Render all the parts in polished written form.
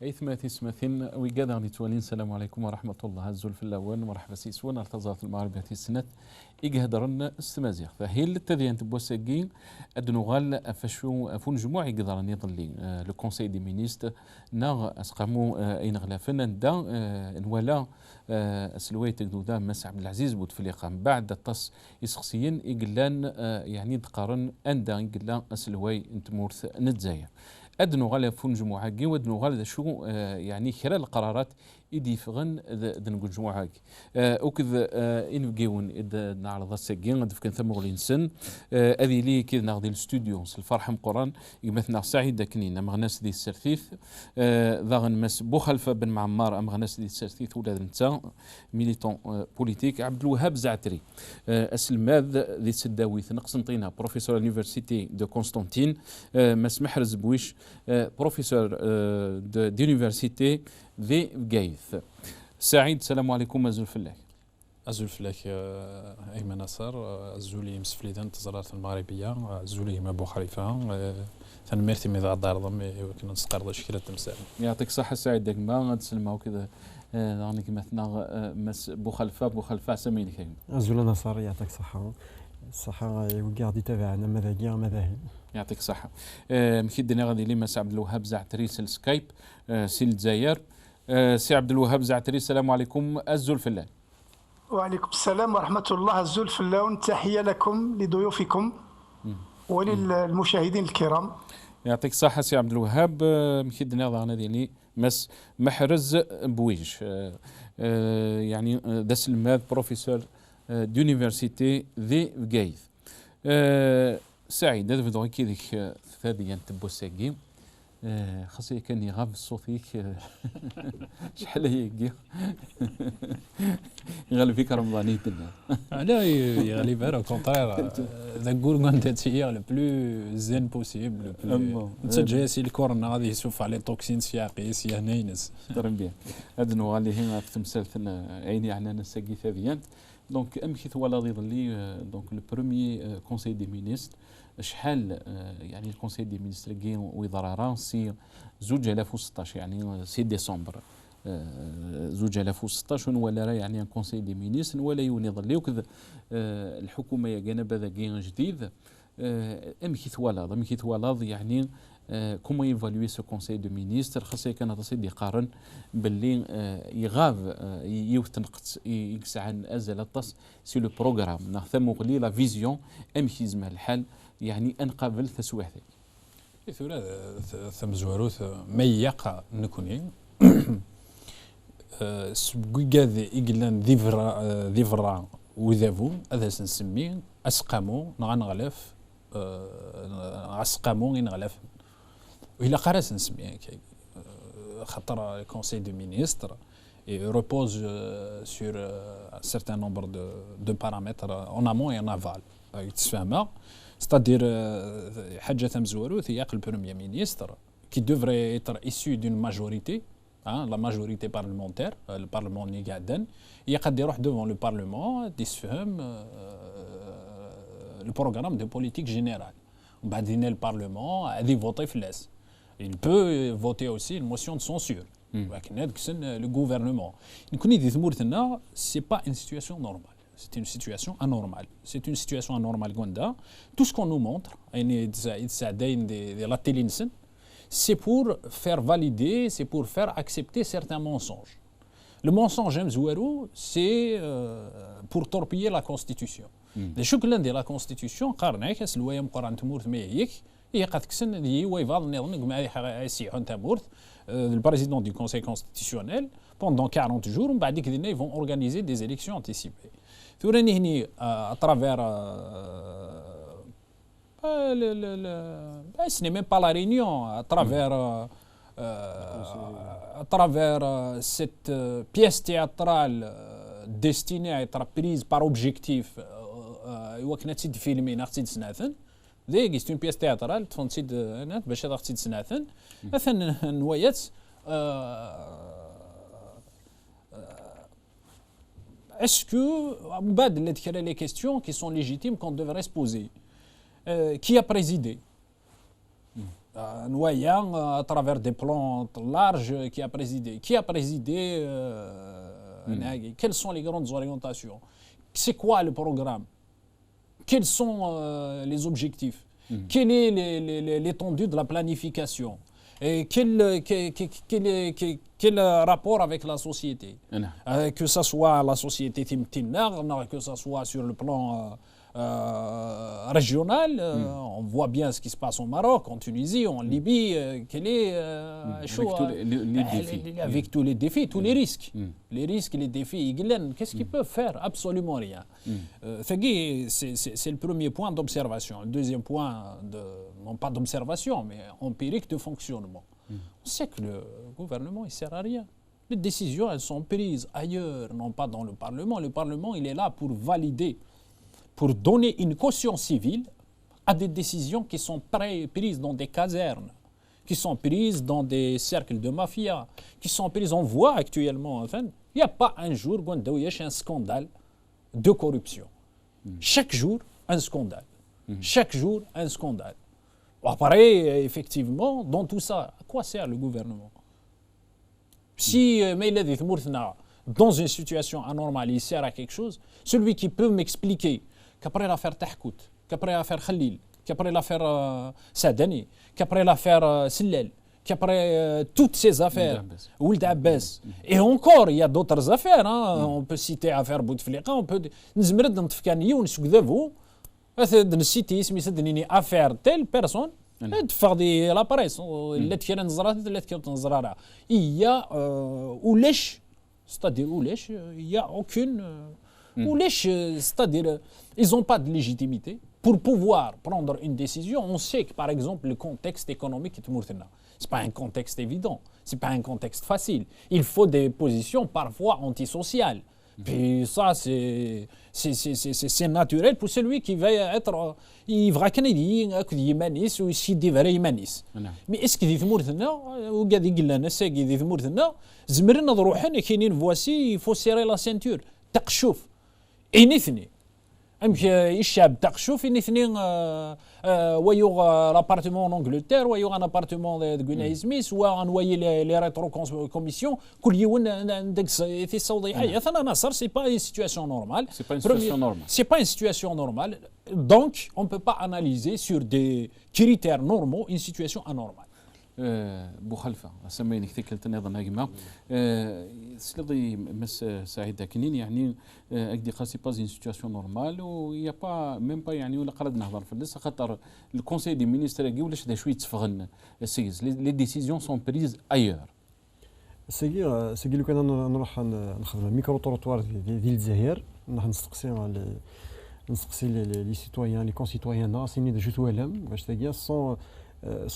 ايثماتي سماثين ويقادر نتوالين السلام عليكم ورحمة الله الزول في الأول مرحبا سيسوان ارتزات المغربية السنة يقهدرن استمازيغ فهي التذيان تبوساقين أدنوغال فشو فون جموع يقدرن يضلين لو كونساي دي مينيست ناغ أسقامو أين غلافن دا نوالا أسلوية تقدودا مس عبد العزيز بوتفليقة بعد التص يسقسيين يقلان يعني دقارن أندا يقلان أسلوي انتمورث نتزايا أدنو غالا فون جموعاكي ودنو غالا شو يعني خلال القرارات إدي فغن دنقول جموعاكي وكذ إن بقيون إذا نعرض السجين غد فكان ثم غلين سن أذي لي كذا ناخذ الاستوديو الفرحة مقران يمثلنا سعيد دكنين مغناس دي السرثيث ذاغن مس بوخلفة بن معمار مغناس دي السرثيث ولاد نتا ميليتون بوليتيك عبد الوهاب زعتري أسلماذ ذي سداويث نقسنطينة بروفيسور يونيفرسيتي دو كونستانتين مس محرز بويش بروفيسور دو يونيفرسيتي ذي بقايث سعيد السلام عليكم أزول فلاك أزول فلاك أيمن نصر أزولي مسفليدان تزارات المغربية أزولي ما بو خليفة ثنميرتي ميضا دار ضمي وكنا نسقر شكرا تمثال يعطيك الصحة سعيد داك ما غتسلموا كذا راني مثلا مس بو خلفة سميني كاين أزول نصر يعطيك الصحة وقاعد تابعنا مذاهب مذاهب يعطيك الصحة مكيدنا غادي لي مس عبد الوهاب زعتري السكايب سي الجزائر سي عبد الوهاب زعتري السلام عليكم الزول فلان. وعليكم السلام ورحمة الله الزول فلاون تحية لكم لضيوفكم وللمشاهدين الكرام. يعطيك الصحة سي عبد الوهاب مكيدنا ضعنا ديالي مس محرز بويش يعني داس الماذ بروفيسور دونيفرسيتي ذي بقايث سعيد هذا فدوي كيديك ثادي تبو ساقي خاصي كان يغاب صوتيك شحال هي يغلب فيك رمضاني تنا لا يغلب على كونترير ذا غورغون تاتيير لو بلو زين بوسيبل تسجل سي الكورونا غادي يسوف على توكسين سياقي سي هنينس تربيه هذا نو غالي هنا في تمثالنا عيني عنانا ساقي ثاديان دونك امشي ولا ضي دونك لو بروميي كونساي دي مينيستر شحال يعني الكونساي دي مينيستر كي وزاره سي 2016 يعني سي ديسمبر 2016 ولا يعني كونساي دي مينيستر ولا يوني ظلي وكذا الحكومه يا جانب هذا جديد امشي ثوالض يعني كومون يفالوي سو كونساي دو مينيستر خاصه كان تصيد يقارن باللي يغاف يوتنقص يكسع عن ازل الطس سي لو بروغرام نثمو لي لا فيزيون امشي زمان الحال يعني انقابل تسويحتي ثورة ثم زواروث ميقا نكوني سبقاذ إقلان ذيفرا وذافو هذا سنسميه أسقامو نغنغلف أسقامو نغلف وإلا قرأت نسميه كي خطر الكونسي دو مينيستر repose sur un certain nombre de paramètres en amont et en aval. C'est-à-dire, Hadja Tamzouarout, il y a le Premier ministre qui devrait être issu d'une majorité, la majorité parlementaire, le Parlement Nigaden, il y a devant le Parlement, le programme de politique générale. Le Parlement a dit voter flaisse. Il peut voter aussi une motion de censure. Le gouvernement. Ce n'est pas une situation normale. C'est une situation anormale. C'est une situation anormale. Tout ce qu'on nous montre, c'est pour faire valider, c'est pour faire accepter certains mensonges. Le mensonge, c'est pour torpiller la Constitution. Le chocolat de la Constitution, le président du Conseil constitutionnel pendant 40 jours, ils vont organiser des élections anticipées. À travers ce n'est même pas la réunion, à travers cette pièce théâtrale destinée à être prise par objectif c'est une pièce théâtrale تفنتيد هنا باش هذا اختي سناتن مثلا نوايات est-ce que بعد اللي ذكر les questions qui sont légitimes qu'on devrait se poser qui a présidé noyant à travers des plans larges qui a présidé. Qui a présidé quelles sont les grandes orientations? C'est quoi le programme? Quels sont les objectifs? Quelle est l'étendue de la planification? Et quel rapport avec la société? Que ce soit la société timtinar, que ce soit sur le plan régional, on voit bien ce qui se passe au Maroc, en Tunisie, en Libye, quel est avec tous les défis, tous les risques. Les risques, les défis, qu'est-ce qu'ils peuvent faire? Absolument rien. C'est le premier point d'observation. Le deuxième point, non pas d'observation, mais empirique de fonctionnement. On sait que le gouvernement, il ne sert à rien. Les décisions, elles sont prises ailleurs, non pas dans le Parlement. Le Parlement, il est là pour valider, pour donner une caution civile à des décisions qui sont prises dans des casernes, qui sont prises dans des cercles de mafia, qui sont prises, on voit actuellement, enfin, il n'y a pas un jour où il y a un scandale de corruption. Chaque jour, un scandale. Chaque jour, un scandale. Après, effectivement, dans tout ça, à quoi sert le gouvernement? Si dans une situation anormale, il sert à quelque chose, celui qui peut m'expliquer qu'après l'affaire Tahkout, qu'après l'affaire Khalil, qu'après l'affaire Sadani, qu'après l'affaire Sillel, qu'après toutes ces affaires, Ould Abbas, et encore, il y a d'autres affaires, hein. On peut citer l'affaire Bouteflika, on peut نزمرد نتفكانيو ونسكذبو نسيتي اسمي سدنيني affaire telle personne, تفاق دي لا بريس اللي تكير نزرات اللي تكير تنزرارها. Il y a Oulesh, c'est-à-dire Oulesh, il y a aucune Oulesh, c'est-à-dire ils n'ont pas de légitimité pour pouvoir prendre une décision. On sait que par exemple le contexte économique est mourtena. C'est pas un contexte évident, c'est pas un contexte facile. Il faut des positions parfois antisociales. Puis ça, c'est naturel pour celui qui va être يفغاكني يمانيس ويشدي فرا يمانيس. مي اسكي دي ثمورتنا وقاعد يقول لنا ساقي دي ثمورتنا زمرنا نروحنا كاينين فواسي فو سيري لا سينتور تقشوف انثني الشاب تقشوف انثني ويوغ لابارتمون انجلتير ويوغ ان ابارتمون دو غوناي سميث ونويي لي ريترو كوميسيون كل يوم عندك في الصوضيحيه ثنا نصر سي با une situation normale. C'est pas une situation normale. C'est pas une situation normale. Donc on ne peut pas analyser sur des critères normaux une situation anormale. بوخلفه سميني كثير كلت ايضا هجمه سلطي مس سعيد كنين يعني اكدي قاسي با زين سيتواسيون نورمال ويا با ميم با يعني ولا قرد نهضر في اللسه خاطر الكونساي دي مينيستر كي ولاش دا شويه تفغن السيز لي ديسيزيون سون بريز ايور سيجي لو كان نروح نخدم ميكرو تروطوار ديال الجزائر نروح نسقسي لي سيتويان لي كونسيتويان راسيني جو توالم باش تلقى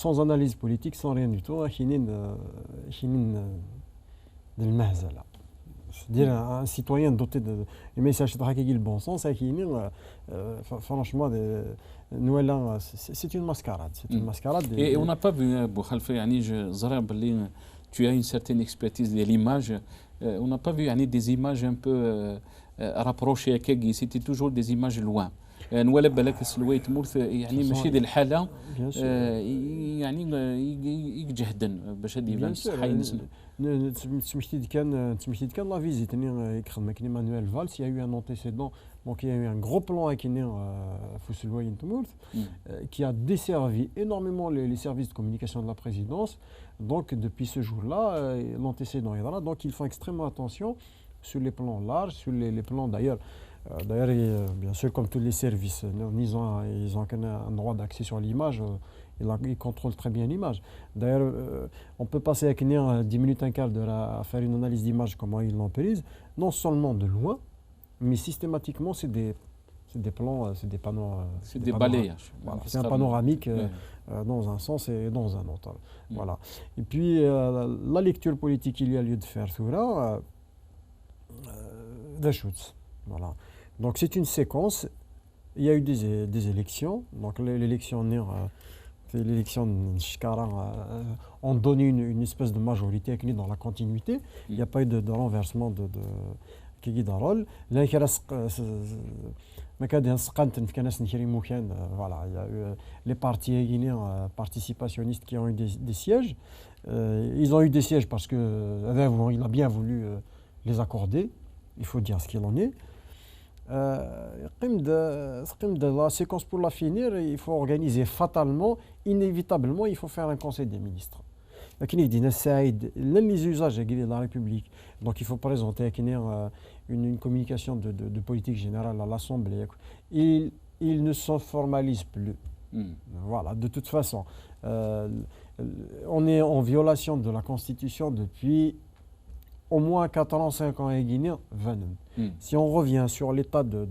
sans analyse politique, sans rien du tout, c'est-à-dire un citoyen doté de messages de bon sens, franchement, c'est une mascarade. Et on n'a pas vu, Boukhalifa, tu as une certaine expertise de l'image, on n'a pas vu des images un peu rapprochées, c'était toujours des images loin. نولب بالك سلوي تمورث يعني ماشي ديال الحاله يعني يجهدن باش هادي يبان حينس تمشتي كان لا فيزيت ني يخدم كني مانويل فالس يا يو ان انتيسيدون دونك يا يو ان غرو بلان كني في سلوي تمورث qui a desservi énormément les services de communication de la présidence. Donc depuis ce jour-là l'antécédent est là, donc ils font extrêmement attention sur les plans larges, sur les plans d'ailleurs, bien sûr, comme tous les services, ils ont un droit d'accès sur l'image, ils contrôlent très bien l'image. D'ailleurs, on peut passer à 10 minutes, un quart d'heure à faire une analyse d'image, comment ils l'ont prise, non seulement de loin, mais systématiquement, c'est des plans, c'est des panneaux. C'est des balayages. Voilà, c'est un panoramique dans un sens et dans un autre. Voilà. Et puis, la lecture politique qu'il y a lieu de faire, voilà. Donc c'est une séquence. Il y a eu des élections. Donc l'élection de Shkara ont donné une espèce de majorité dans la continuité. Il n'y a pas eu de renversement de Kiki Darol. Là, il reste ما كاد نسقنت كان نكري مكان voilà il y a eu les partis guinéens participationnistes qui ont eu des sièges ils ont eu des sièges parce que il a bien voulu les accorder, il faut dire ce qu'il en est. La séquence pour la finir, il faut organiser fatalement, inévitablement, il faut faire un conseil des ministres. Les usages de la République. Donc il faut présenter une communication de politique générale à l'Assemblée. Il ne se formalise plus. Voilà, de toute façon. On est en violation de la Constitution depuis au moins 4 ans, 5 ans et Guinée, 20 ans. Si on revient sur l'état de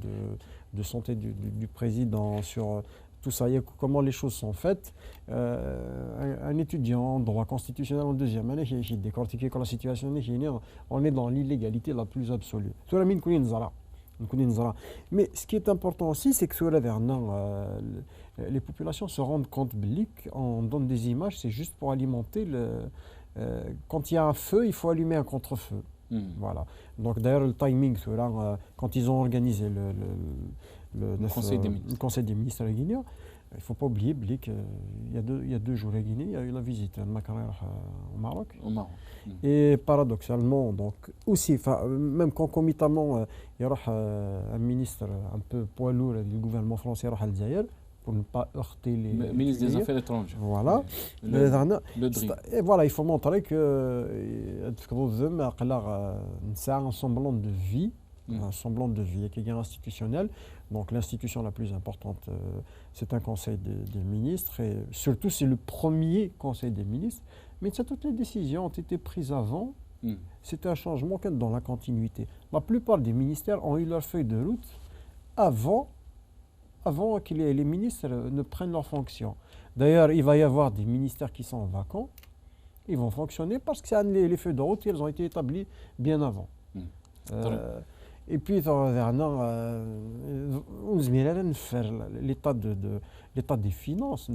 santé du président, sur tout ça, comment les choses sont faites, un étudiant en droit constitutionnel en deuxième année, qui décortique la situation, on est dans l'illégalité la plus absolue. Mais ce qui est important aussi, c'est que les populations se rendent compte qu'on donne des images, c'est juste pour alimenter quand il y a un feu, il faut allumer un contre-feu. Voilà. Donc d'ailleurs le timing, quand ils ont organisé le conseil des ministres à Guinée, il ne faut pas oublier qu'il y a 2 jours à Guinée, il y a eu la visite de Macron au Maroc. Et paradoxalement, donc aussi, même concomitamment, il y aura un ministre un peu poids lourd du gouvernement français à Algérie, pour ne pas heurter les ministre des Affaires étrangères. Voilà. Et voilà, il faut montrer que un semblant de vie, qui est institutionnel. Donc l'institution la plus importante, c'est un conseil des ministres, et surtout c'est le premier conseil des ministres. Mais toutes les décisions ont été prises avant. C'était un changement dans la continuité. La plupart des ministères ont eu leur feuille de route avant que les ministres ne prennent leurs fonctions. D'ailleurs, il va y avoir des ministères qui sont vacants. Ils vont fonctionner parce que les feuilles de route, elles ont été établies bien avant. Et puis, l'état des finances.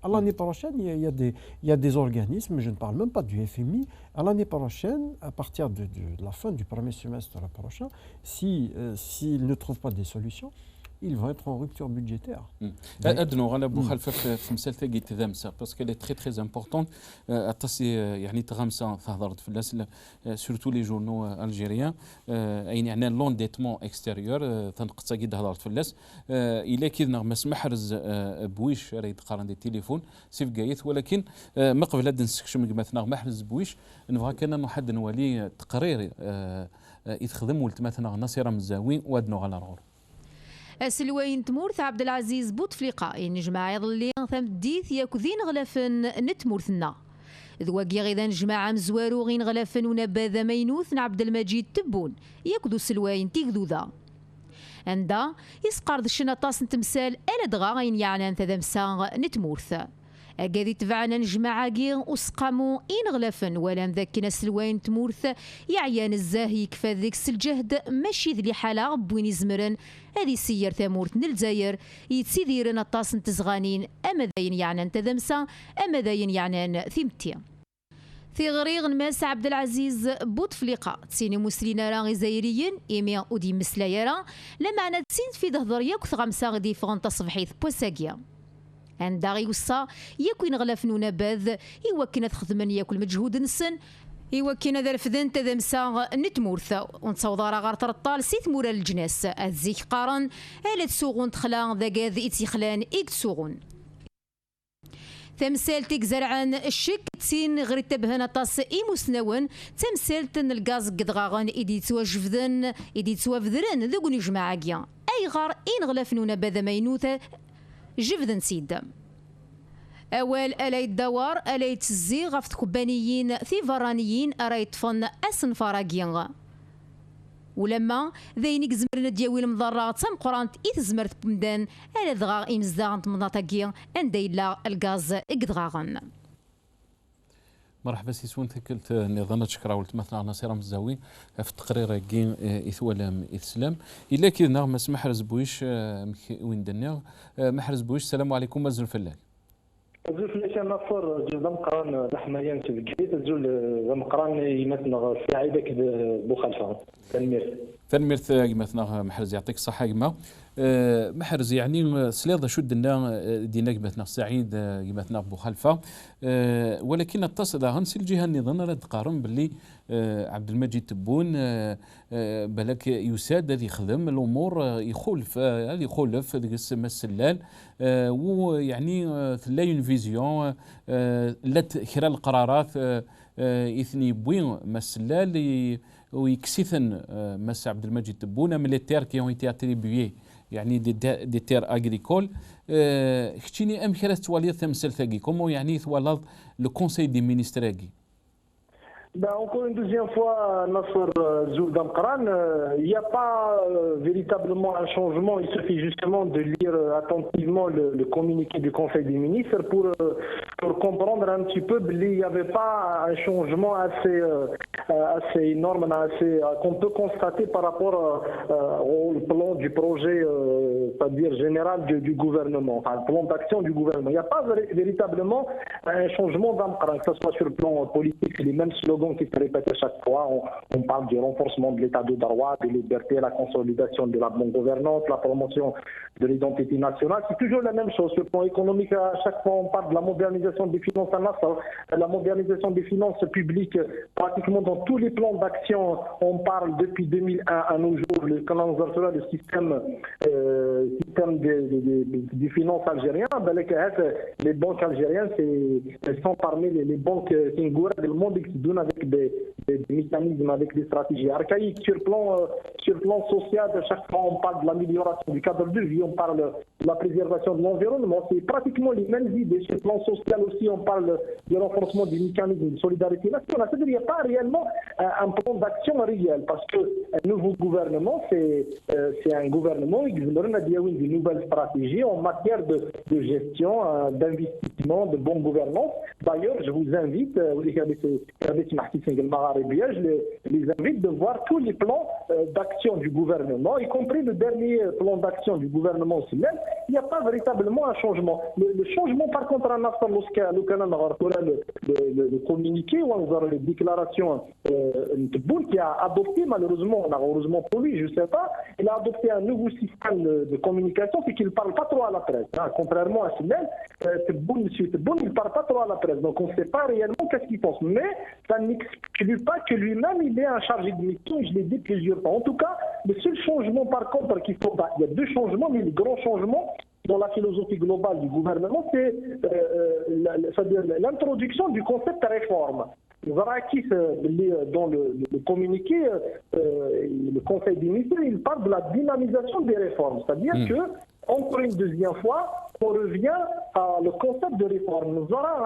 À l'année prochaine, il y a des organismes, je ne parle même pas du FMI, à l'année prochaine, à partir de la fin du premier semestre prochain, s'ils ne trouvent pas des solutions, ils vont être en rupture budgétaire. أدنو غالا بو خلفة في مسألة قيت ذامسة باسكو لي تري تري امبورطون أتصي يعني تغامسة تهضرت في الناس سورتو لي جورنو الجيريان أين يعني لونديتمون اكستيريور تنقص قيد هضرت في الناس إلا كيدنا مس محرز بويش راه يتقارن دي تليفون سيف قايت ولكن ما قبل هاد نسكشم مثلا محرز بويش نبغى كان نحد نولي تقرير يتخدم ولتمثنا نصير مزاوين وادنو غالا رغور سلوين تمورث عبد العزيز بوتفليقة نجمع يضلي ثم ديث ياكذين غلفن نتمورثنا ذواقي غيدا نجمع مزوارو غين غلفن ونباذا مينوث عبد المجيد تبون ياكذو سلوين تيكذو ذا عندها يسقرض الشنطاس نتمثال ألا دغا غين يعني أنت ذا مسا نتمورث أكادي تبعنا نجمع كي وسقامو إن غلفن ولا مذاكنا سلوين تمورث يعيان الزاهي كفا ذيك الجهد ماشي ذي حالة بوين يزمرن هذه سير ثمورت نلزاير يتسيديرن الطاس نتزغانين أما ذاين يعني أنت ذمسا أما ذاين يعني ثيمتي في غريغ نماس عبد العزيز بوتفليقة تسيني مسلينا راه غزايريين إيميا ودي مسلايرا لما أنا تسين في ظهر ياك غمسا غدي فغنطا صبحيث بوساكيا عندها غيوصا ياكوين غلافنو نباذ يوكنا تخدمن ياكل مجهود نسن يوكنا ذا الفذن تذا مسا نتمورثا ونتصوضارا غار ترطال سيث مورا الجناس الزيك قارن الا تسوغون تخلان ذا قاذ يتيخلان إيك تسوغون تمثالتك زرعان الشك تسين غير تبهنا طاس إيموسناون تمثالت الغاز قدغاغان إيدي توافذرن ذوقن يجمع كيا أي غار إن غلافنو نباذ مينوثا جفذن سيد أول ألا يدوار ألا يتزي غف تكبانيين ثيفرانيين أرا يطفن أسن فراقيا ولما ذينيك زمرنا دياوي المضرات سام قرانت إتزمرت بمدان ألا دغا إمزدان تمناطاكيا أنديلا الغاز إقدغاغن مرحبا سي سوين ثكلت نظام شكرا ولت مثلا نصير مزاوين في التقرير كين إثوالام إسلام إلا كي نغمس محرز بويش وين دنيا محرز بويش السلام عليكم مازال فلاك زول فلاك نصر زول مقران لحمايان تبكيت زول مقران يمثل في عيدك بو خلفه تنمير تنميرت مثلا محرز يعطيك الصحة كما محرز يعني سليض شد لنا دينا مثلا سعيد مثلا بو خلفه ولكن اتصل هنسي الجهه النظام لا تقارن باللي عبد المجيد تبون بالك يساد هذه يخدم الامور يخولف هذه يخولف هذيك السما السلال ويعني لا يون فيزيون لا خلال القرارات اثني بوين مسلال ويكسثن مس عبد المجيد تبون من لي تير كي اون ايتي اتريبيي يعني دي تير اغريكول كتشيني ام كرا توالي تمثل ثاقي كومو يعني توالد لو كونساي دي مينيستراكي. Encore une deuxième fois, Nasser Zoul Damkran, il n'y a pas véritablement un changement. Il suffit justement de lire attentivement le communiqué du Conseil des ministres pour comprendre un petit peu qu'il n'y avait pas un changement assez énorme, qu'on peut constater par rapport au plan du projet, c'est-à-dire général du gouvernement, enfin le plan d'action du gouvernement. Il n'y a pas véritablement un changement d'Amkran, que ce soit sur le plan politique, c'est les mêmes slogans qui se répètent à chaque fois. On parle du renforcement de l'état de droit, des libertés, la consolidation de la bonne gouvernance, la promotion de l'identité nationale. C'est toujours la même chose. Sur le plan économique, à chaque fois, on parle de la modernisation des finances à Nassau, la modernisation des finances publiques. Pratiquement dans tous les plans d'action, on parle depuis 2001 à nos jours, le système des finances algériennes. Les banques algériennes sont parmi les banques du monde qui donnent avec des mécanismes, avec des stratégies archaïques. Sur le plan social, à chaque fois on parle de l'amélioration du cadre de vie, on parle de la préservation de l'environnement. C'est pratiquement les mêmes idées. Sur le plan social aussi, on parle du renforcement du mécanisme de solidarité nationale. C'est-à-dire qu'il n'y a pas réellement un plan d'action réel parce que un nouveau gouvernement, c'est un gouvernement qui a des nouvelles stratégies en matière de gestion, d'investissement, de bonne gouvernance. D'ailleurs, je vous invite, je les invite de voir tous les plans d'action du gouvernement, y compris le dernier plan d'action du gouvernement aussi. Même, il n'y a pas véritablement un changement. Le changement, par contre, en Afghanistan, le communiqué ou les déclarations qui a adopté, malheureusement, heureusement pour lui, je ne sais pas, il a adopté un nouveau système de communication, c'est qu'il ne parle pas trop à la presse. Contrairement à Sinel, monsieur Tebboune, il ne parle pas trop à la presse. Donc on ne sait pas réellement qu'est-ce qu'il pense. Mais ça n'exclut pas que lui-même, il est un chargé de mission, je l'ai dit plusieurs fois. En tout cas, le seul changement, par contre, qu'il faut, il y a deux changements, mais les grands changements dans la philosophie globale du gouvernement, c'est l'introduction du concept de réforme. Dans le communiqué, le Conseil des ministres, il parle de la dynamisation des réformes. C'est-à-dire que, encore une deuxième fois, on revient à le concept de réforme. Nous avons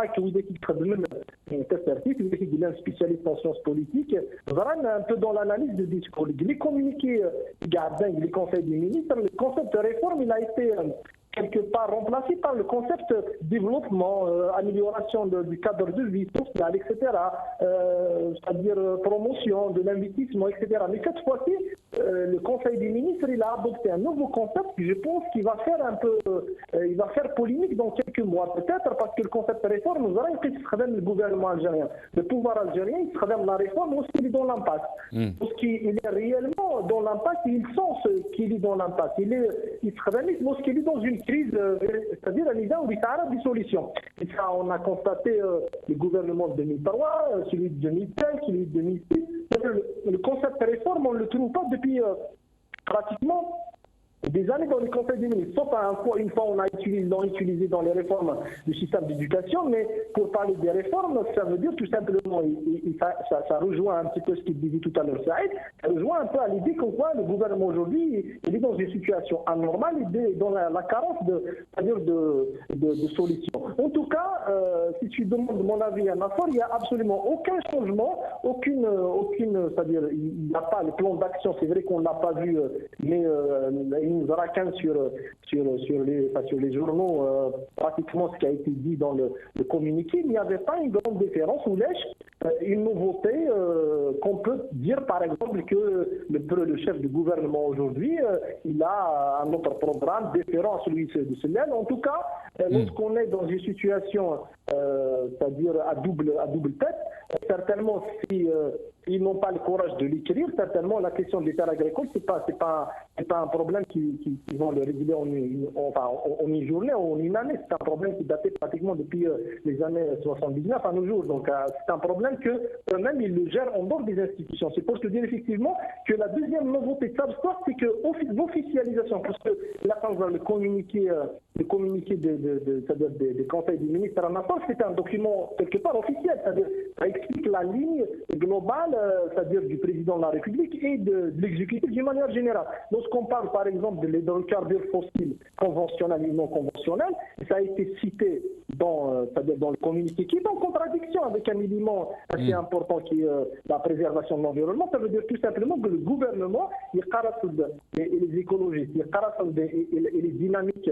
un spécialiste en sciences politiques, nous avons un peu dans l'analyse du discours. Les communiqués, les conseils des ministres, le concept de réforme, il a été quelque part remplacé par le concept développement, amélioration du cadre de vie social, etc., c'est-à-dire promotion de l'investissement, etc. Mais cette fois-ci, le Conseil des ministres, il a adopté un nouveau concept qui, je pense, qu'il va faire un peu, il va faire polémique dans quelques mois, peut-être parce que le concept de réforme, nous allons le gouvernement algérien. Le pouvoir algérien, il se révèle la réforme aussi, il est dans l'impasse. Parce qu'il est réellement dans l'impasse, il sent qu'il est dans l'impasse. Il se révèle parce qu'il est dans une crise, c'est-à-dire un idée où il s'arrête des solutions. Et ça, on a constaté le gouvernement de 2003, celui de 2005, celui de 2006. Le concept de réforme, on ne le trouve pas depuis pratiquement des années dans le Conseil des ministres. Sauf une fois, on a utilisé dans les réformes du système d'éducation, mais pour parler des réformes, ça veut dire tout simplement, ça rejoint un petit peu ce qu'il disait tout à l'heure, ça rejoint un peu à l'idée qu'on voit le gouvernement aujourd'hui, il est dans une situation anormale, il est dans la carence de solutions. En tout cas, si tu demandes mon avis à Nasser, il n'y a absolument aucun changement, aucune c'est-à-dire, il n'y a pas le plan d'action, c'est vrai qu'on ne l'a pas vu, mais il nous aura qu'un sur les journaux, pratiquement ce qui a été dit dans le communiqué, il n'y avait pas une grande différence ou une nouveauté qu'on peut dire par exemple que le chef du gouvernement aujourd'hui, il a un autre programme différent à celui de celui-là. En tout cas, lorsqu'on est dans une situation, c'est-à-dire à double tête, certainement, s'ils n'ont pas le courage de l'écrire, certainement la question des terres agricoles, c'est pas un problème qui vont le régler en une journée ou en une année. C'est un problème qui datait pratiquement depuis les années 79 à nos jours. Donc c'est un problème que eux-mêmes ils le gèrent en dehors des institutions. C'est pour te dire effectivement que la deuxième nouveauté de Subsport, c'est que l'officialisation, parce que là quand on voit le communiqué c'est-à-dire des conseils des ministres en attente, c'est un document quelque part officiel, c'est-à-dire ça explique la ligne globale, c'est-à-dire du président de la République et de l'exécutif d'une manière générale. Lorsqu'on parle par exemple de l'hydrocarbures fossiles conventionnels et non conventionnels, ça a été cité c'est-à-dire dans le communiqué qui est en contradiction avec un élément assez important qui est la préservation de l'environnement. Ça veut dire tout simplement que le gouvernement et les écologistes et les dynamiques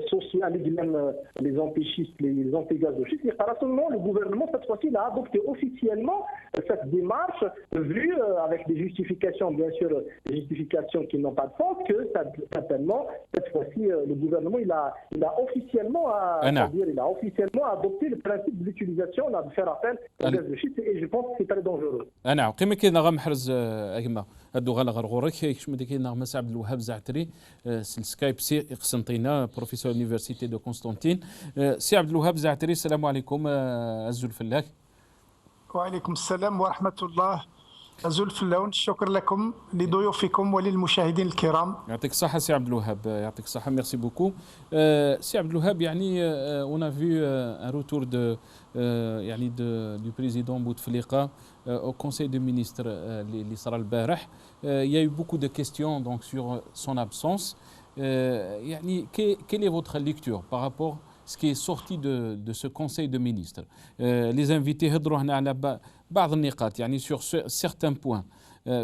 sociales et même les anti-schistes, les anti-gaz de schiste, le gouvernement cette fois-ci a adopté officiellement cette démarche vue avec des justifications, bien sûr, des justifications qui n'ont pas de sens, que certainement cette fois-ci le gouvernement il a officiellement adopté le principe de l'utilisation de faire appel au gaz de schiste et je pense que c'est très dangereux. أنا قيمة كنا غمحرز أجمع الدوغال غرغورك كيش مدي كنا غمس عبد الوهاب زعتري سكايب سي قسنطينة بروفيسور يونيفرسيتي دو قسطنطين سي عبد الوهاب زعتري السلام عليكم عزو الفلاك. وعليكم السلام ورحمة الله. أزول فلاون، شكرا لكم لضيوفكم وللمشاهدين الكرام. يعطيك الصحة سي عبد الوهاب، يعطيك الصحة، ميرسي بوكو. سي عبد الوهاب يعني on a vu un retour يعني du président Bouteflika au Conseil des ministres اللي صار البارح. Il y a eu beaucoup de questions donc sur son absence. يعني quelle est votre lecture par rapport à ce qui est sorti de ce Conseil de ministres? Les invités هضروا هنا على بعض النقاط يعني sur certains points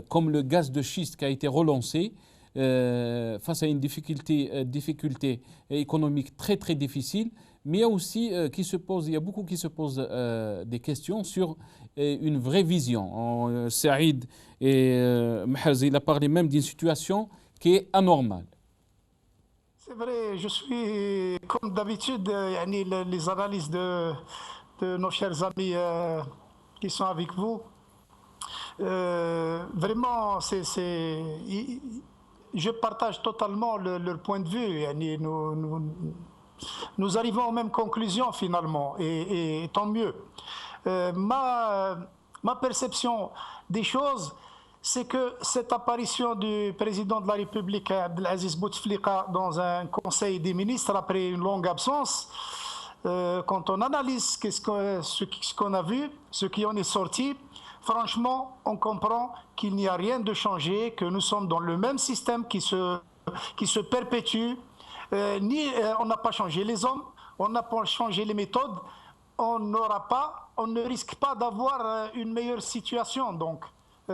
comme le gaz de schiste qui a été relancé face à une difficulté économique très très difficile, mais il y a aussi il y a beaucoup qui se posent des questions sur une vraie vision. Saïd et Mahrez, il a parlé même d'une situation qui est anormale. C'est vrai, je suis comme d'habitude les analyses de nos chers amis qui sont avec vous. Vraiment, je partage totalement leur point de vue. Nous arrivons aux mêmes conclusions finalement, et tant mieux. Ma perception des choses, c'est que cette apparition du président de la République, Abdelaziz Bouteflika, dans un conseil des ministres après une longue absence, quand on analyse ce qu'on a vu, ce qui en est sorti, franchement, on comprend qu'il n'y a rien de changé, que nous sommes dans le même système qui se perpétue. On n'a pas changé les hommes, on n'a pas changé les méthodes, on ne risque pas d'avoir une meilleure situation. Donc,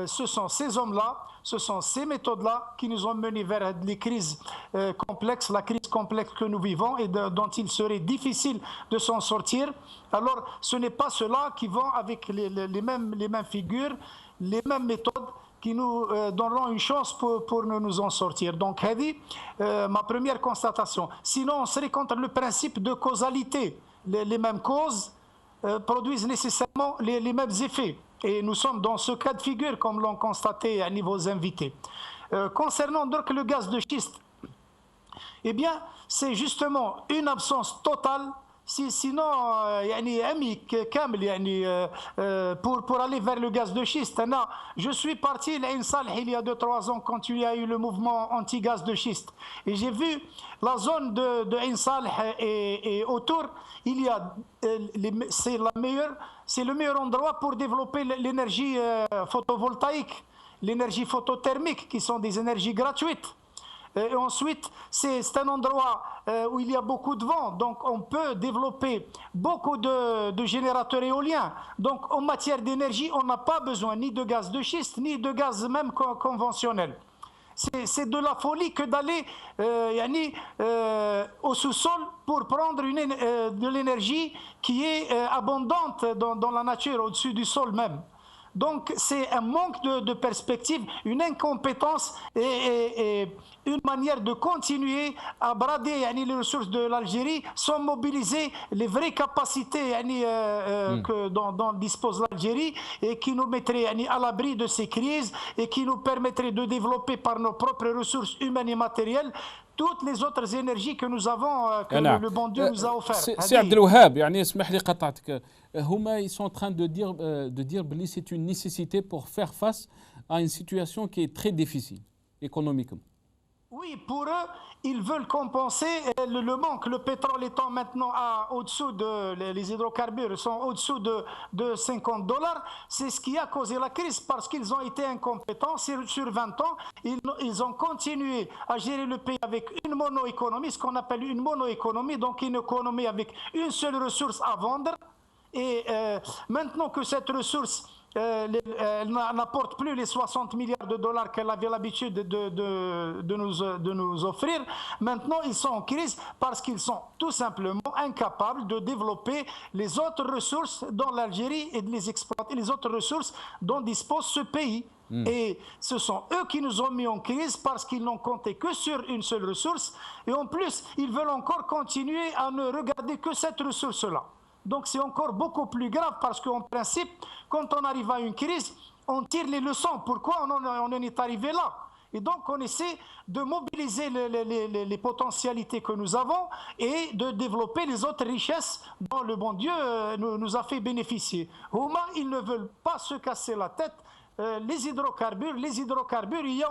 ce sont ces hommes-là, ce sont ces méthodes-là qui nous ont menés vers les crises complexes, la crise complexe que nous vivons et dont il serait difficile de s'en sortir. Alors, ce n'est pas ceux-là qui vont avec les mêmes figures, les mêmes méthodes qui nous donneront une chance pour nous en sortir. Donc, Hadi, ma première constatation. Sinon, on serait contre le principe de causalité. Les mêmes causes produisent nécessairement les mêmes effets. Et nous sommes dans ce cas de figure, comme l'ont constaté à vos invités. Concernant donc le gaz de schiste, eh bien, c'est justement une absence totale. Sinon, pour aller vers le gaz de schiste, je suis parti à Insal il y a 2-3 ans quand il y a eu le mouvement anti-gaz de schiste. Et j'ai vu la zone de Insal et autour, il y a c'est le meilleur endroit pour développer l'énergie photovoltaïque, l'énergie photothermique, qui sont des énergies gratuites. Et ensuite, c'est un endroit où il y a beaucoup de vent, donc on peut développer beaucoup de générateurs éoliens. Donc en matière d'énergie, on n'a pas besoin ni de gaz de schiste, ni de gaz même conventionnel. C'est de la folie que d'aller au sous-sol pour prendre de l'énergie qui est abondante dans la nature, au-dessus du sol même. Donc c'est un manque de perspective, une incompétence et une manière de continuer à brader les ressources de l'Algérie sans mobiliser les vraies capacités dont dispose l'Algérie et qui nous mettraient à l'abri de ces crises et qui nous permettraient de développer par nos propres ressources humaines et matérielles toutes les autres énergies que nous avons, que le bon Dieu nous a offertes. C'est Abdelwahab, اسمح لي قطعتك. Huma, ils sont en train de dire que c'est une nécessité pour faire face à une situation qui est très difficile économiquement. Oui, pour eux, ils veulent compenser le manque. Le pétrole étant maintenant au-dessous les hydrocarbures sont au-dessous de $50. C'est ce qui a causé la crise parce qu'ils ont été incompétents. Sur 20 ans, ils ont continué à gérer le pays avec une monoéconomie, ce qu'on appelle une monoéconomie, donc une économie avec une seule ressource à vendre. Et maintenant que cette ressource n'apporte plus les 60 milliards de dollars qu'elle avait l'habitude de nous offrir. Maintenant, ils sont en crise parce qu'ils sont tout simplement incapables de développer les autres ressources dans l'Algérie et de les exploiter, les autres ressources dont dispose ce pays. Et ce sont eux qui nous ont mis en crise parce qu'ils n'ont compté que sur une seule ressource. Et en plus, ils veulent encore continuer à ne regarder que cette ressource-là. Donc c'est encore beaucoup plus grave parce qu'en principe, quand on arrive à une crise, on tire les leçons. Pourquoi on en est arrivé là? Et donc on essaie de mobiliser les potentialités que nous avons et de développer les autres richesses dont le bon Dieu nous a fait bénéficier. Huma, ils ne veulent pas se casser la tête. Les hydrocarbures, il y a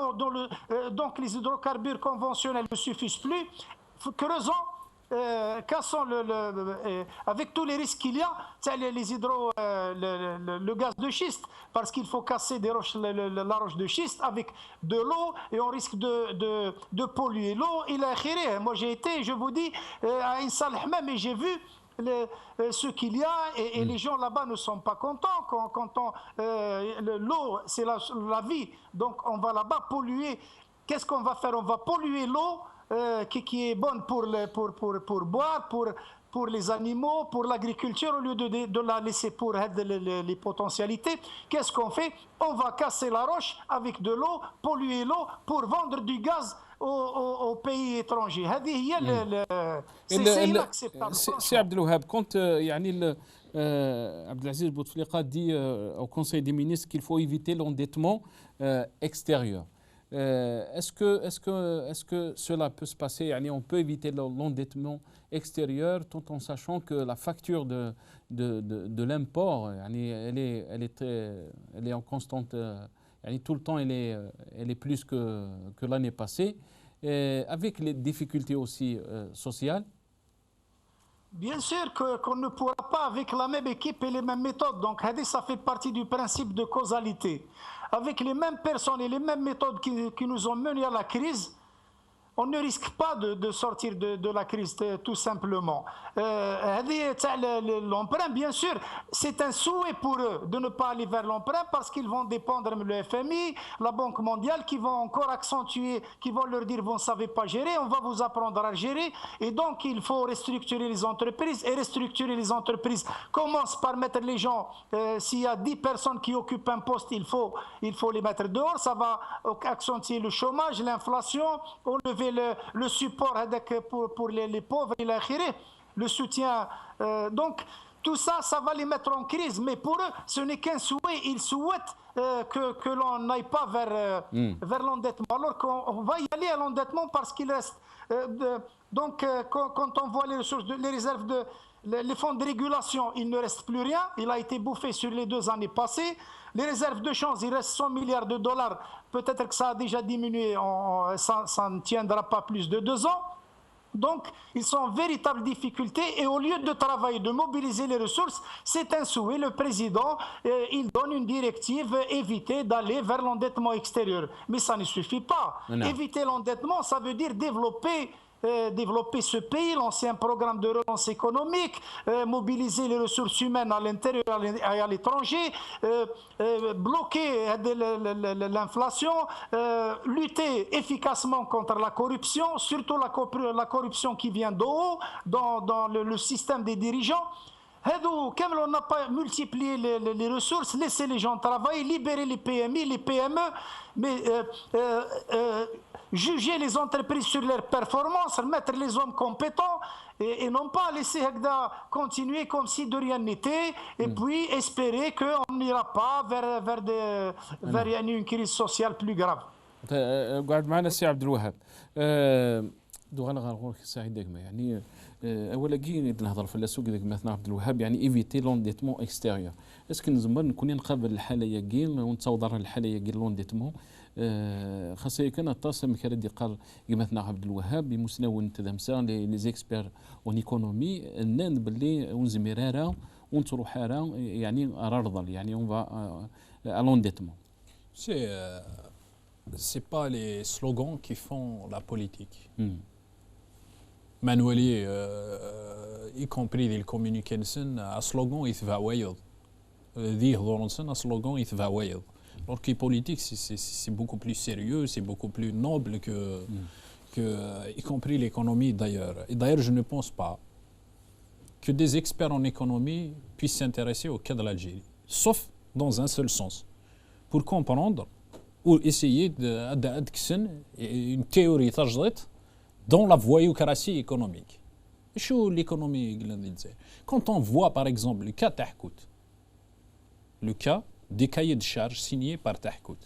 donc les hydrocarbures conventionnels ne suffisent plus. Creusons. Cassons avec tous les risques qu'il y a, le gaz de schiste, parce qu'il faut casser la roche de schiste avec de l'eau et on risque de polluer l'eau. Moi j'ai été, je vous dis, à Issa el-Hmam et j'ai vu ce qu'il y a et les gens là-bas ne sont pas contents quand l'eau c'est la vie, donc on va là-bas polluer. Qu'est-ce qu'on va faire? On va polluer l'eau qui est bonne pour boire, pour les animaux, pour l'agriculture, au lieu de la laisser pour les potentialités. Qu'est-ce qu'on fait? On va casser la roche avec de l'eau, polluer l'eau pour vendre du gaz aux pays étrangers. C'est inacceptable. C'est Abdelwahab, quand Abdelaziz Bouteflika dit au Conseil des ministres qu'il faut éviter l'endettement extérieur. Est-ce que cela peut se passer? On peut éviter l'endettement extérieur tout en sachant que la facture de l'import, elle est en constante, tout le temps elle est plus que l'année passée, avec les difficultés aussi sociales. Bien sûr qu'on ne pourra pas avec la même équipe et les mêmes méthodes. Donc, ça fait partie du principe de causalité. Avec les mêmes personnes et les mêmes méthodes qui nous ont menés à la crise, on ne risque pas de sortir de la crise tout simplement. L'emprunt, bien sûr, c'est un souhait pour eux de ne pas aller vers l'emprunt parce qu'ils vont dépendre de le FMI, la Banque mondiale, qui vont encore accentuer, qui vont leur dire vous ne savez pas gérer, on va vous apprendre à gérer. Et donc il faut restructurer les entreprises. Et restructurer les entreprises commence par mettre les gens, s'il y a 10 personnes qui occupent un poste, il faut les mettre dehors. Ça va accentuer le chômage, l'inflation, enlever le support pour les pauvres et le soutien. Donc tout ça, ça va les mettre en crise. Mais pour eux, ce n'est qu'un souhait. Ils souhaitent que l'on n'aille pas vers l'endettement. Alors qu'on va y aller à l'endettement parce qu'il reste. Donc quand on voit les ressources, les réserves les fonds de régulation, il ne reste plus rien. Il a été bouffé sur les 2 années passées. Les réserves de change, il reste 100 milliards de dollars. Peut-être que ça a déjà diminué, ça ne tiendra pas plus de 2 ans. Donc, ils sont en véritable difficulté et au lieu de travailler, de mobiliser les ressources, c'est un souhait. Le président, il donne une directive, éviter d'aller vers l'endettement extérieur. Mais ça ne suffit pas. Non. Éviter l'endettement, ça veut dire développer ce pays, lancer un programme de relance économique, mobiliser les ressources humaines à l'intérieur et à l'étranger, bloquer l'inflation, lutter efficacement contre la corruption, surtout la corruption qui vient d'en haut, dans le système des dirigeants. Comme on n'a pas multiplié les ressources, laisser les gens travailler, libérer les PMI, les PME, mais juger les entreprises sur leurs performances, mettre les hommes compétents et non pas laisser Hagda continuer comme si de rien n'était et puis espérer qu'on n'ira pas vers une crise sociale plus grave. قاعد معنا السي عبد الوهاب دوغانا غنقول سعيد داكما يعني اولا كي نهضر في السوق داك مثلا عبد الوهاب يعني ايفيتي لونديتمون اكستيريور اسكو نزمر نكون نقابل الحاله ياكين ونتصور الحاله ياكين لونديتمون خاصه كان التصم كردي قال مثلا عبد الوهاب بمسنون تدمسا لي زيكسبير اون ايكونومي نان باللي ونزميرارا ونتروحارا يعني رارضل يعني اون فا لونديتمون c'est pas les slogans qui font la politique. Manueli, y compris les communications, un slogan il va waïd. Dire un slogan il va waïd. Alors que politique c'est beaucoup plus sérieux, c'est beaucoup plus noble que y compris l'économie d'ailleurs. Et d'ailleurs je ne pense pas que des experts en économie puissent s'intéresser au cas de l'Algérie, sauf dans un seul sens, pour comprendre ou essayer d'adresser une théorie dans la voyoucratie économique. Qu'est-ce l'économie? Quand on voit par exemple le cas Tahkout, le cas des cahiers de charges signés par Tahkout,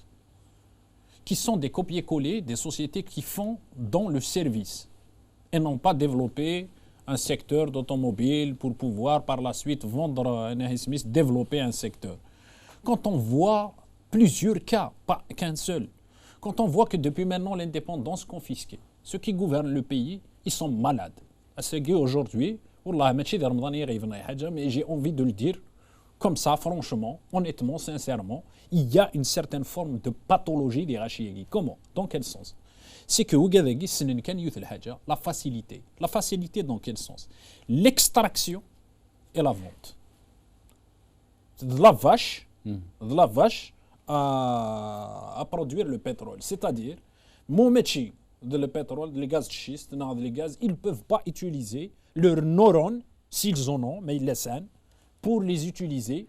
qui sont des copier-coller des sociétés qui font dans le service et n'ont pas développé un secteur d'automobile pour pouvoir par la suite vendre un Smith, développer un secteur. Quand on voit plusieurs cas, pas qu'un seul. Quand on voit que depuis maintenant l'indépendance confisquée, ceux qui gouvernent le pays, ils sont malades. Aujourd'hui, mais j'ai envie de le dire comme ça, franchement, honnêtement, sincèrement, il y a une certaine forme de pathologie des Rachidi. Comment? Dans quel sens? C'est que la facilité. La facilité dans quel sens? L'extraction et la vente. De la vache à produire le pétrole. C'est-à-dire, mon métier de le pétrole, le gaz de schiste, les gaz, ils ne peuvent pas utiliser leurs neurones, s'ils en ont, mais ils les saignent, pour les utiliser.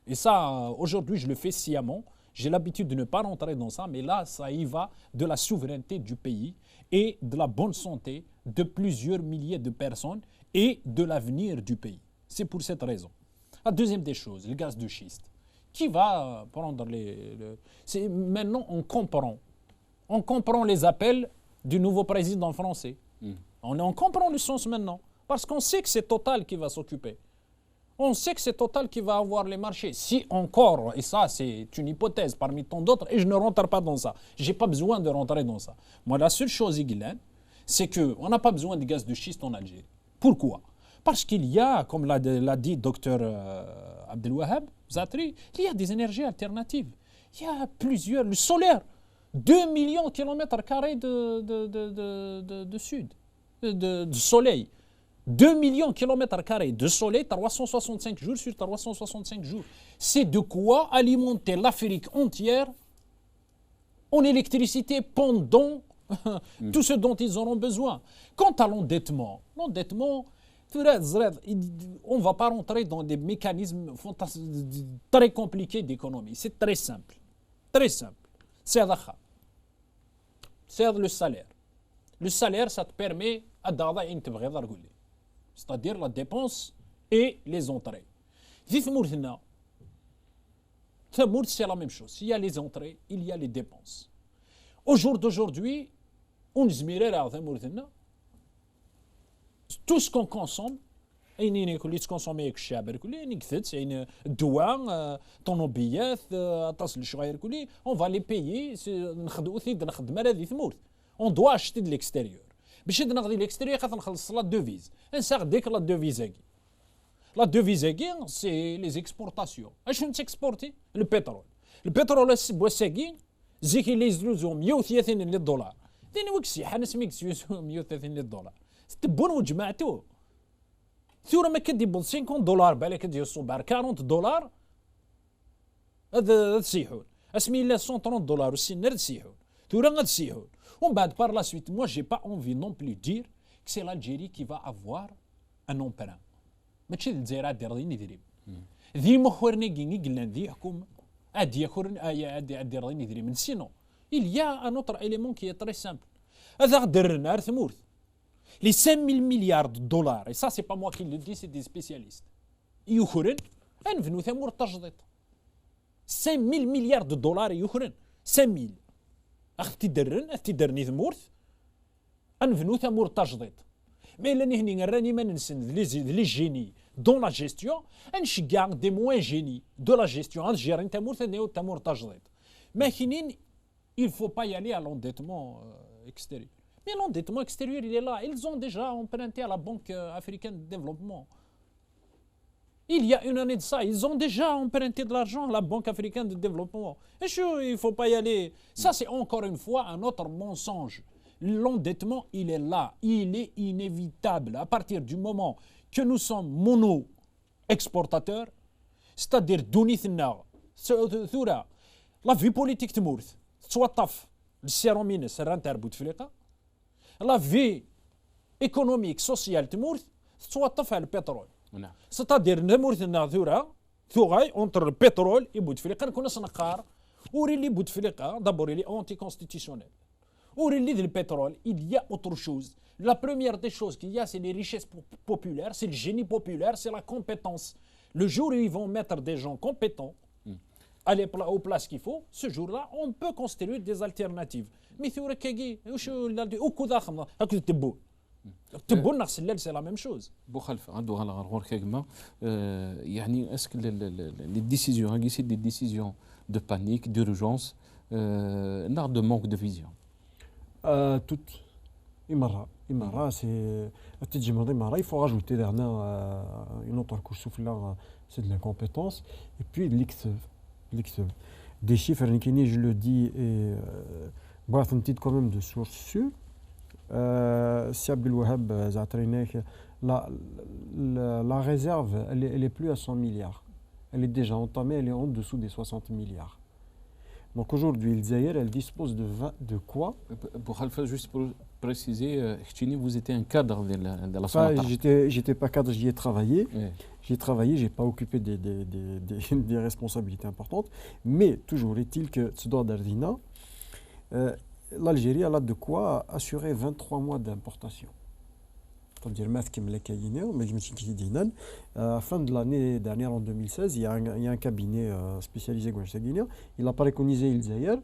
Et ça, aujourd'hui, je le fais sciemment. J'ai l'habitude de ne pas rentrer dans ça, mais là, ça y va de la souveraineté du pays et de la bonne santé de plusieurs milliers de personnes et de l'avenir du pays. C'est pour cette raison. La deuxième des choses, le gaz de schiste. Qui va prendre maintenant on comprend les appels du nouveau président français. On comprend le sens maintenant parce qu'on sait que c'est Total qui va s'occuper. On sait que c'est Total qui va avoir les marchés. Si encore, et ça c'est une hypothèse parmi tant d'autres, et je ne rentre pas dans ça, j'ai pas besoin de rentrer dans ça. Moi la seule chose Guilaine, c'est qu'on n'a pas besoin de gaz de schiste en Algérie. Pourquoi? Parce qu'il y a, comme l'a dit docteur Abdelwahab Zatri, il y a des énergies alternatives. Il y a plusieurs, le solaire, 2 millions de kilomètres carrés de sud, de soleil. 2 millions de kilomètres carrés de soleil, 365 jours sur 365 jours. C'est de quoi alimenter l'Afrique entière en électricité pendant tout ce dont ils auront besoin. Quant à l'endettement, on ne va pas rentrer dans des mécanismes très compliqués d'économie. C'est très simple. Très simple. C'est le salaire. Le salaire, ça te permet c'est-à-dire la dépense et les entrées. C'est la même chose. Il y a les entrées, il y a les dépenses. Au jour d'aujourd'hui, on tout ce qu'on consomme, on va les payer, on doit acheter de l'extérieur. باش نغدي l'extérieur خاطر نخلص la devise. نساق ديك la devise. La devise, c'est les exportations. اش نتكسبورتي؟ البترول. البترول بوساكي زيكي لي يزلوزو 130 للدولار. ديني وكسي حنس ميكس 130 للدولار. تبون وجمعتوه. ثورة ما كدي بول 50 دولار بالك كدي الصبار 40 دولار. هذا تسيحون. اسمي لا 130 دولار والسنر تسيحون. ثورة غتسيحون. On va par la suite, moi j'ai pas envie non plus de dire que c'est l'Algérie qui va avoir un emprunt. ماشي الجزائر عاد راضيين يدريم ذي مخورنا كيني قلنا ذي حكومه عاد يخورن عاد راضيين يدريم من سينو il y a un autre élément qui est très simple هذا غدرنا ثمورث les 5000 milliards de dollars et ça c'est pas moi qui le dis c'est des spécialistes يخورن انفنو ثمور تجديد 5000 مليار de dollars يخورن 5000 اختي درني ثمورث انفنو ثمور تجديد مي لاني هني راني ما ننسن لي جيني دون لا جيستيون نشجع دي موان جيني دو لا جيستيون الجيرين تمور ثاني تمور تجديد ما كاينين il faut pas y aller à l'endettement extérieur mais l'endettement extérieur il est là ils ont déjà emprunté à la Banque africaine de développement il y a une année de ça ils ont déjà emprunté de l'argent à la Banque africaine de développement et il faut pas y aller ça c'est encore une fois un autre mensonge. L'endettement, il est là, il est inévitable. À partir du moment que nous sommes mono-exportateurs, c'est-à-dire la vie politique de Mourth, soit le sérum Serranter Bouteflika, la vie économique, sociale de Mourth, soit le pétrole. C'est-à-dire que Mourth entre le pétrole et Bouteflika, nous connaissons le Bouteflika, d'abord il est anticonstitutionnel. Or, il y a le pétrole, il y a autre chose. La première des choses qu'il y a, c'est les richesses populaires, c'est le génie populaire, c'est la compétence. Le jour où ils vont mettre des gens compétents aux places qu'il faut, ce jour-là, on peut construire des alternatives. Mais c'est la même chose. Est-ce que les décisions, des décisions de panique, d'urgence, de manque de vision? Toutes. Imara, c'est. Il faut rajouter derrière une autre couche souffleur, c'est de l'incompétence. Et puis l'ICSEV. Des chiffres, je le dis, et bref, un titre quand même de source sûre. Si Abdel Wahab la réserve, elle est plus à 100 milliards. Elle est déjà entamée, elle est en dessous des 60 milliards. Donc aujourd'hui, le Zaïre, elle dispose de quoi? Pour Alpha, juste pour préciser, vous étiez un cadre de la Sonata. J'étais pas cadre, j'y ai travaillé. Oui. J'y ai travaillé, j'ai pas occupé des responsabilités importantes. Mais toujours est-il que Tsedor Dardina, l'Algérie, elle a de quoi assurer 23 mois d'importation. C'est-à-dire, à la fin de l'année dernière, en 2016, il y a un cabinet spécialisé, il a préconisé le Zaïre,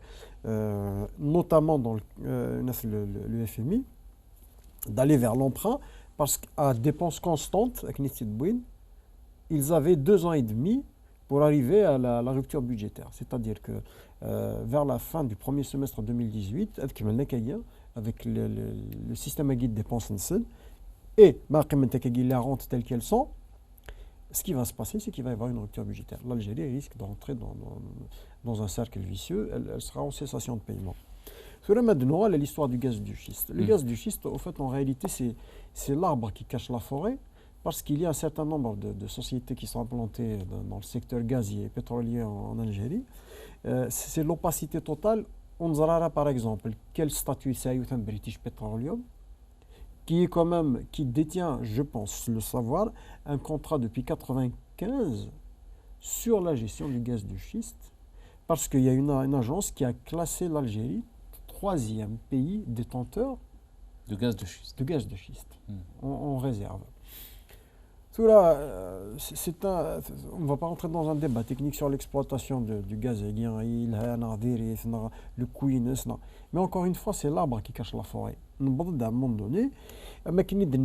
notamment dans le FMI, d'aller vers l'emprunt, parce qu'à dépenses constantes, avec ils avaient 2 ans et demi pour arriver à la rupture budgétaire. C'est-à-dire que vers la fin du premier semestre 2018, avec le système à guide dépenses et la rente telle qu'elles sont, ce qui va se passer, c'est qu'il va y avoir une rupture budgétaire. L'Algérie risque d'entrer dans un cercle vicieux, elle sera en cessation de paiement. Sur maintenant, l'histoire du gaz du schiste. Le gaz du schiste, au fait, en réalité, c'est l'arbre qui cache la forêt, parce qu'il y a un certain nombre de sociétés qui sont implantées dans le secteur gazier et pétrolier en Algérie. C'est l'opacité totale. On Zrara, par exemple, quel statut c'est un British Petroleum, qui détient, je pense le savoir, un contrat depuis 1995 sur la gestion du gaz de schiste, parce qu'il y a une agence qui a classé l'Algérie 3e pays détenteur de gaz de schiste, en réserve. Là, on ne va pas rentrer dans un débat technique sur l'exploitation du gaz aérien, le couinus, mais encore une fois, c'est l'arbre qui cache la forêt. À un moment donné,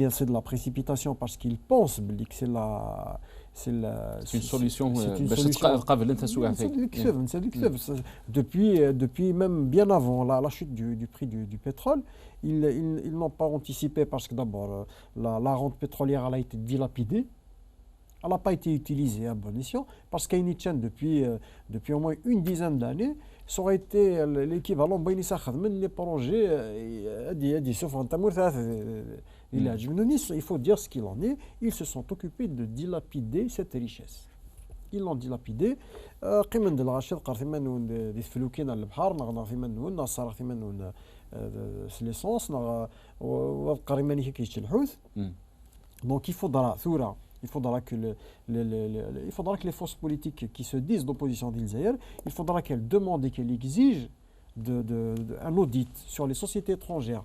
c'est de la précipitation parce qu'ils pensent que c'est une solution. Depuis même bien avant la chute du prix du pétrole, ils n'ont pas anticipé parce que d'abord la rente pétrolière a été dilapidée. Elle n'a pas été utilisée à bon escient parce qu'à Initchan, depuis au moins une dizaine d'années, ça aurait été l'équivalent des projets il faut dire ce qu'il en est. Ils se sont occupés de dilapider cette richesse. Ils l'ont dilapidée. Donc il faudra Il faudra que, il faudra que les forces politiques qui se disent d'opposition d'Israël, il faudra qu'elles demandent et qu'elles exigent un audit sur les sociétés étrangères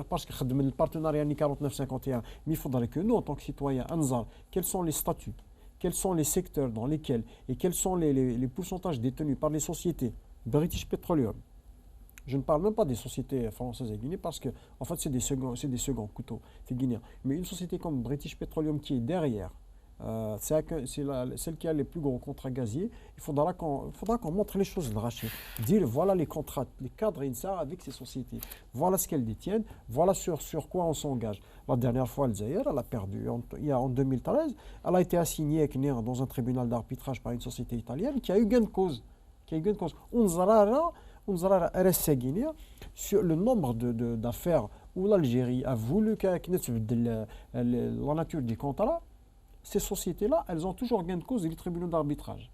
parce que le partenariat 49-51, mais il faudrait que nous, en tant que citoyens, Anzar, quels sont les statuts, quels sont les secteurs dans lesquels et quels sont les pourcentages détenus par les sociétés British Petroleum. Je ne parle même pas des sociétés françaises et guinéennes parce que, en fait, c'est des seconds couteaux guinéens. Mais une société comme British Petroleum qui est derrière, c'est celle qui a les plus gros contrats gaziers, il faudra qu'on montre les choses de Rachid. Dire voilà les contrats, les cadres INSA avec ces sociétés. Voilà ce qu'elles détiennent, voilà sur quoi on s'engage. La dernière fois, le Zaïre, elle a perdu en 2013, elle a été assignée dans un tribunal d'arbitrage par une société italienne qui a eu gain de cause. On sur le nombre d'affaires où l'Algérie a voulu la nature des contrats, ces sociétés-là, elles ont toujours gain de cause des tribunaux d'arbitrage.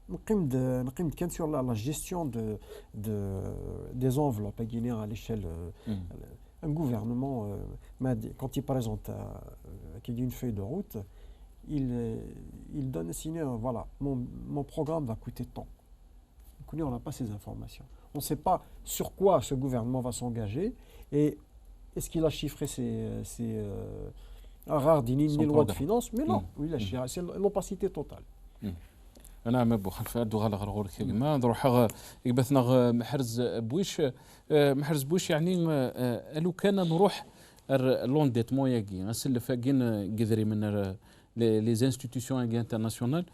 نقيم sur la gestion des enveloppes à l'échelle. Un gouvernement, quand il présente une feuille de route, il donne signer, voilà, mon programme va coûter tant. On n'a pas ces informations. On ne sait pas sur quoi ce gouvernement va s'engager et est-ce qu'il a chiffré ses rares ni lois de finances. Mais non, c'est l'opacité totale. نعم ابو خلفه دوغال غرغور كلمه نروح يبثنا محرز بويش يعني لو كان نروح لونديتمون ياكي نسلف كين قذري من لي انستيتيوشن انترناسيونال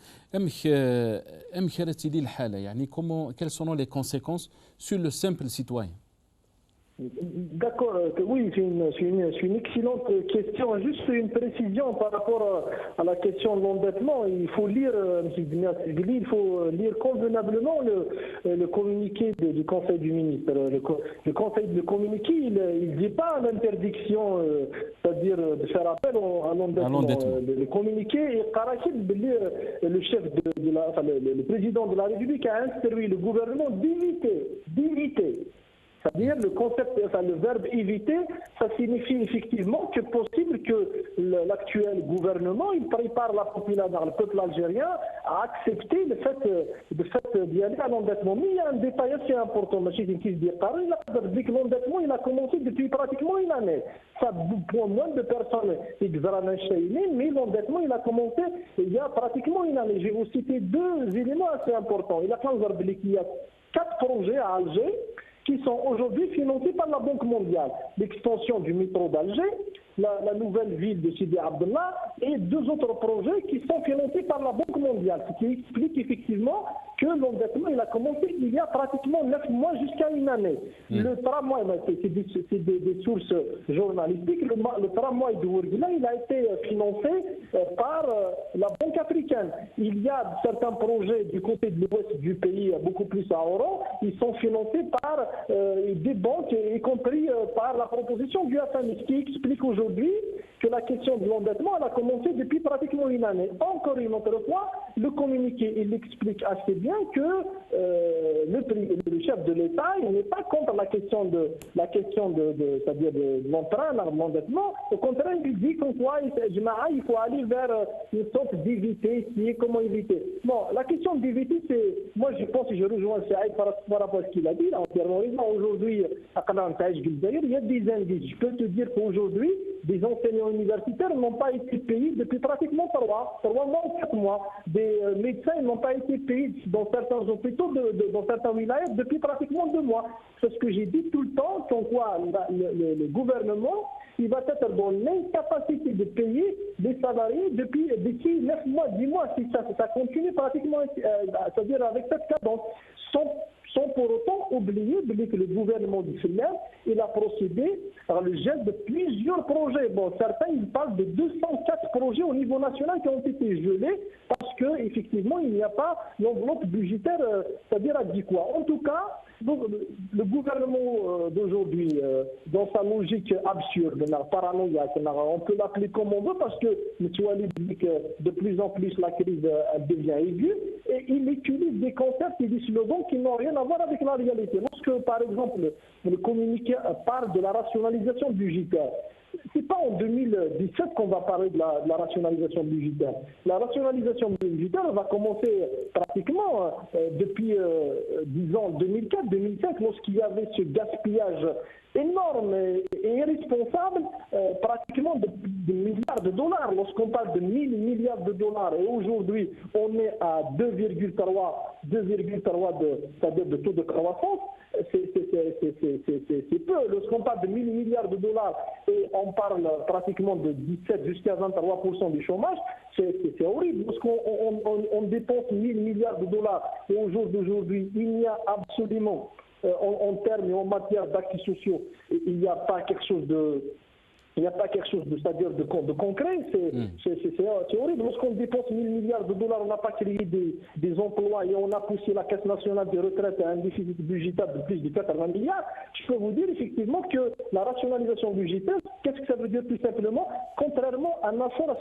ام خرتي لي الحاله يعني كومون كيل سون لي كونسيكونس سور لو سامبل سيتوين. D'accord, oui, c'est une excellente question. Juste une précision par rapport à la question de l'endettement. Il faut lire, il faut lire convenablement le communiqué du Conseil du ministre. Le Conseil de communiqué, il ne dit pas l'interdiction, c'est-à-dire de faire appel à l'endettement. Le communiqué, le chef le président de la République a instruit le gouvernement d'éviter. C'est-à-dire le concept, le verbe éviter, ça signifie effectivement que possible que l'actuel gouvernement, il prépare la population, le peuple algérien à accepter le fait d'y aller à l'endettement. Mais il y a un détail assez important, l'endettement il a commencé depuis pratiquement une année. Ça, pour moins de personnes, mais l'endettement il a commencé il y a pratiquement une année. Je vais vous citer deux éléments assez importants. Il y a 4 projets à Alger qui sont aujourd'hui financés par la Banque mondiale. L'extension du métro d'Alger, la nouvelle ville de Sidi Abdallah et 2 autres projets qui sont financés par la Banque mondiale, ce qui explique effectivement que l'endettement il a commencé il y a pratiquement 9 mois jusqu'à une année. Le tramway, c'est des sources journalistiques, le tramway de Ouargla, il a été financé par la Banque africaine. Il y a certains projets du côté de l'ouest du pays, beaucoup plus à Oran, ils sont financés par des banques, y compris par la proposition du FMI, ce qui explique aujourd'hui que la question de l'endettement elle a commencé depuis pratiquement une année. Encore une autre fois, le communiqué il explique assez bien que le chef de l'État il n'est pas contre la question de c'est-à-dire de l'emprunt, de l'endettement. Au contraire, il dit qu'en quoi il faut aller vers une sorte d'éviter, comment éviter. Bon, la question d'éviter, c'est, moi je pense que je rejoins Saïd par rapport à ce qu'il a dit, là, entièrement raison. Aujourd'hui, il y a des indices. Je peux te dire qu'aujourd'hui, des enseignants universitaires n'ont pas été payés depuis pratiquement 3 mois ou 4 mois. Des médecins n'ont pas été payés dans certains hôpitaux, dans certains villages depuis pratiquement 2 mois. C'est ce que j'ai dit tout le temps, qu'en quoi le gouvernement il va être dans l'incapacité de payer les salariés d'ici 9 mois, 10 mois, si ça continue pratiquement, c'est-à-dire avec cette cadence, sans pour autant oublier que le gouvernement du FNL, il a procédé par le gel de plusieurs projets. Bon, certains, ils parlent de 204 projets au niveau national qui ont été gelés parce qu'effectivement, il n'y a pas l'enveloppe budgétaire, c'est-à-dire adéquate. En tout cas, donc, le gouvernement d'aujourd'hui, dans sa logique absurde, paranoïaque, on peut l'appeler comme on veut parce que M. Walid dit que de plus en plus la crise devient aiguë et il utilise des concepts et des slogans qui n'ont rien à voir avec la réalité. Lorsque, par exemple, le communiqué parle de la rationalisation budgétaire, ce n'est pas en 2017 qu'on va parler de la rationalisation budgétaire. La rationalisation budgétaire va commencer pratiquement depuis, disons, 2004-2005, lorsqu'il y avait ce gaspillage énorme et irresponsable, pratiquement de milliards de dollars. Lorsqu'on parle de 1000 milliards de dollars, et aujourd'hui on est à 2,3 c'est-à-dire de taux de croissance, c'est peu. Lorsqu'on parle de 1000 milliards de dollars et on parle pratiquement de 17 jusqu'à 23% du chômage, c'est horrible. Lorsqu'on dépense 1000 milliards de dollars et au jour d'aujourd'hui, il n'y a absolument, en termes et en matière d'acquis sociaux, il n'y a pas quelque chose de... c'est-à-dire de concret, c'est horrible. Lorsqu'on dépense 1000 milliards de dollars, on n'a pas créé des emplois et on a poussé la Caisse nationale des retraites à un déficit budgétaire de plus de 80 milliards. Je peux vous dire effectivement que la rationalisation budgétaire, qu'est-ce que ça veut dire tout simplement? Contrairement à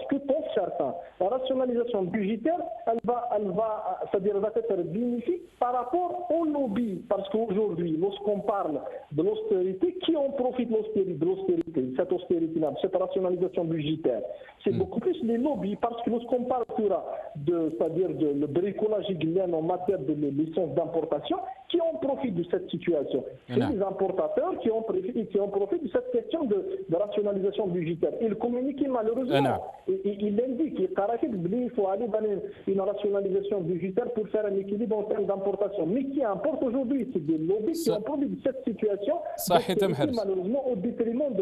ce que pensent certains, la rationalisation budgétaire, elle va être bénéfique par rapport au lobby. Parce qu'aujourd'hui, lorsqu'on parle de l'austérité, qui en profite de l'austérité, cette austérité, cette rationalisation budgétaire? C'est beaucoup plus les lobbies, parce que lorsqu'on parle c'est-à-dire de le bricolage guinéen en matière de licences d'importation, qui en profitent de cette situation? C'est les importateurs qui en profitent de cette question de rationalisation budgétaire. Et le communiqué, malheureusement, il indique qu'il faut aller dans une rationalisation budgétaire pour faire un équilibre en termes d'importation. Mais qui importe aujourd'hui, c'est des lobbies qui en profitent de cette situation, malheureusement au détriment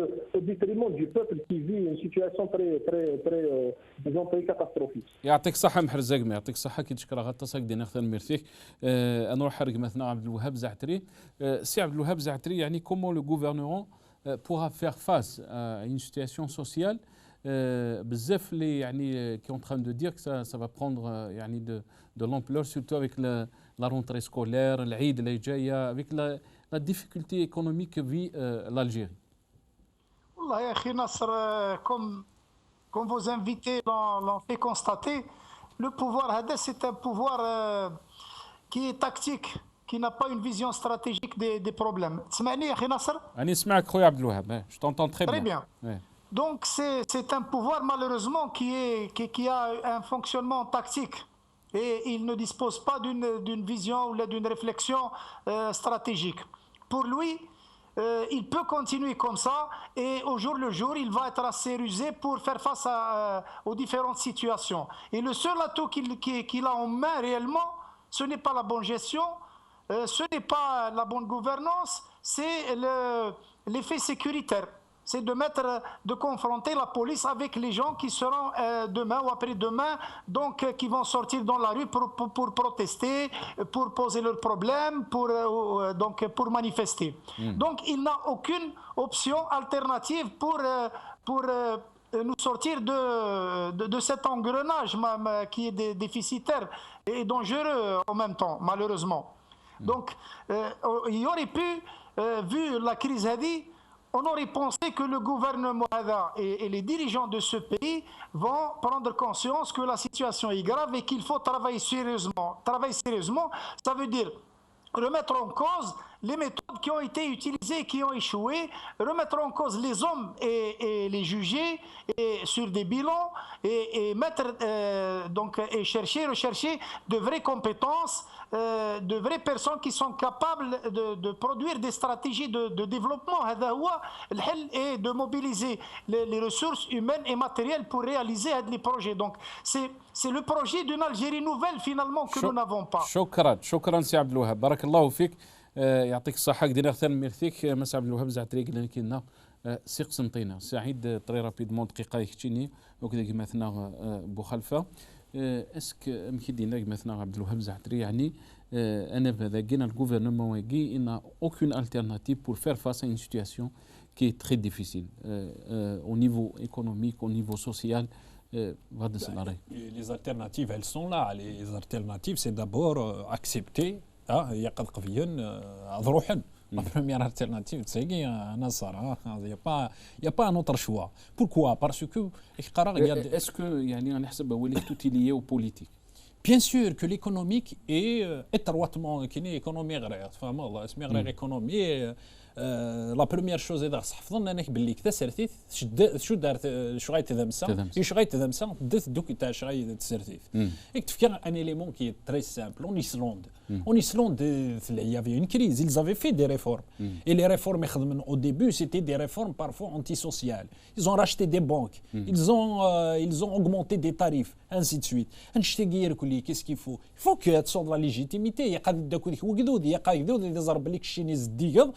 du peuple qui vit une situation disons, très catastrophique. يعطيك الصحة محرزاق، ما يعطيك الصحة كي تشكر غطاسك دينا اختار ميرثيك. أنا نروح حرق مثلا عبد الوهاب زعتري. سي عبد الوهاب زعتري يعني comment le gouvernement pourra faire face à une situation sociale بزاف اللي يعني qui est en train de dire que ça va prendre يعني de l'ampleur surtout avec la rentrée scolaire, العيد اللي جاية, avec la difficulté économique que vit l'Algérie. والله يا أخي نصر, comme vos invités l'ont fait constater, le pouvoir Hada, c'est un pouvoir qui est tactique, qui n'a pas une vision stratégique des problèmes. تسمعني يا أخي نصر؟ أنا اسمعك خويا عبد الوهاب, je t'entends très bien. Très bien. Ouais. Donc c'est un pouvoir malheureusement qui a un fonctionnement tactique et il ne dispose pas d'une vision ou d'une réflexion stratégique. Pour lui, il peut continuer comme ça et au jour le jour, il va être assez rusé pour faire face aux différentes situations. Et le seul atout qu'il a en main réellement, ce n'est pas la bonne gestion, ce n'est pas la bonne gouvernance, c'est l'effet sécuritaire. C'est de confronter la police avec les gens qui seront demain ou après-demain, donc qui vont sortir dans la rue pour protester, pour poser leurs problèmes, pour manifester. Donc il n'a aucune option alternative pour nous sortir de cet engrenage qui est déficitaire et dangereux en même temps, malheureusement. Donc il y aurait pu, vu la crise Hadi, on aurait pensé que le gouvernement et les dirigeants de ce pays vont prendre conscience que la situation est grave et qu'il faut travailler sérieusement. Travailler sérieusement, ça veut dire remettre en cause les méthodes qui ont été utilisées et qui ont échoué, remettre en cause les hommes et les juger sur des bilans et rechercher de vraies compétences, de vraies personnes qui sont capables de produire des stratégies de développement et de mobiliser les ressources humaines et matérielles pour réaliser les projets. Donc c'est le projet d'une Algérie nouvelle finalement que nous n'avons pas. شكرا سي عبد الوهاب, بارك الله فيك, يعطيك الصحة. قدينا اختار ميرثيك مسا عبد الوهاب زعتري قلنا كينا سي قسنطينة سعيد طري رابيدمون دقيقة يكتشيني وكذا كما ثنا بو خلفة اسك مكيدينا مثلا عبد الوهاب زعتري يعني انا بهذا كينا الغوفرنمون يجي ان aucune alternative pour faire face à une situation qui est très difficile au niveau économique, au niveau social. Les alternatives, elles sont là. Les alternatives, c'est d'abord accepter يقد قفيا ظروحا La première alternative, c'est qu'il y a un Nasara. Il n'y a pas un autre choix. Pourquoi? Parce que est-ce que يعني نحسب ولي tout lié au politique? Bien sûr que l'économique est étroitement économie غير فاهم الله اسمي غير économie. لا بروميير شوز اذا حفظنا انك باللي كذا سرتيت شو دارت شو غايت تذمسا شو غايت تذمسا دت دوك تاع شو غايت تسرتيت اك تفكر ان اليمون كي تري سامبل اون ايسلند il y avait une crise ils avaient fait des réformes et les réformes يخدمن au début c'était des réformes parfois antisociales ils ont racheté des banques ils ont augmenté des tarifs ainsi de suite نشتي كلي qu'est-ce qu'il faut que تصود la légitimité يقاد داك وقدود يقاد اذا ضرب لك الشينيز ديغ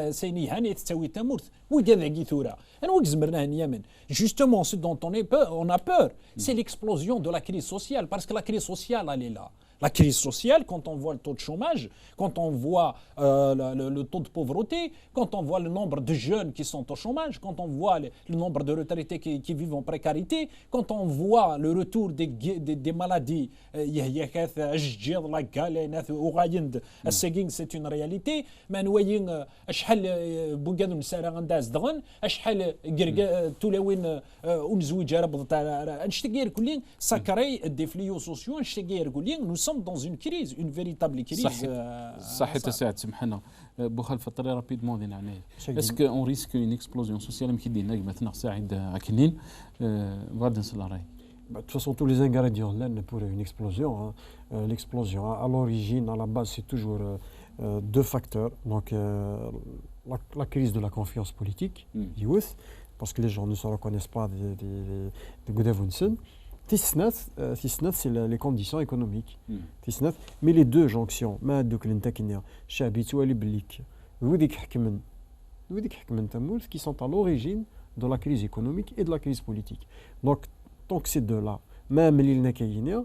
سيني هاني تسوي تمرت وكذا كي ثورة انا وكزمرنا اليمن justement ce dont on a peur c'est l'explosion de la crise sociale parce que la crise sociale elle est là. La crise sociale, quand on voit le taux de chômage, quand on voit le taux de pauvreté, quand on voit le nombre de jeunes qui sont au chômage, quand on voit le nombre de retraités qui vivent en précarité, quand on voit le retour des maladies, la galène, c'est une réalité. Mais nous voyons ça crée des fléaux sociaux. Nous sommes dans une crise, une véritable crise. صحيح تساعد سمحنا بوخلف الطريقه رابيدمون دينا عليه اسكو اون ريسك اون اكسبلوزيون سوسيال يمكن دينا مثلا ساعد عكنين غادي نصل راي. De toute façon, tous les ingrédients là pour une explosion. L'explosion, à l'origine, à la base, c'est toujours deux facteurs. Donc, la crise de la confiance politique, youth, parce que les gens ne se reconnaissent pas de Godevunsen. Tisnat, c'est les conditions économiques. Tisnat, mais les deux jonctions, qui sont à l'origine de la crise économique et de la crise politique. Donc, tant que ces deux-là, même l'île Nakaïnia,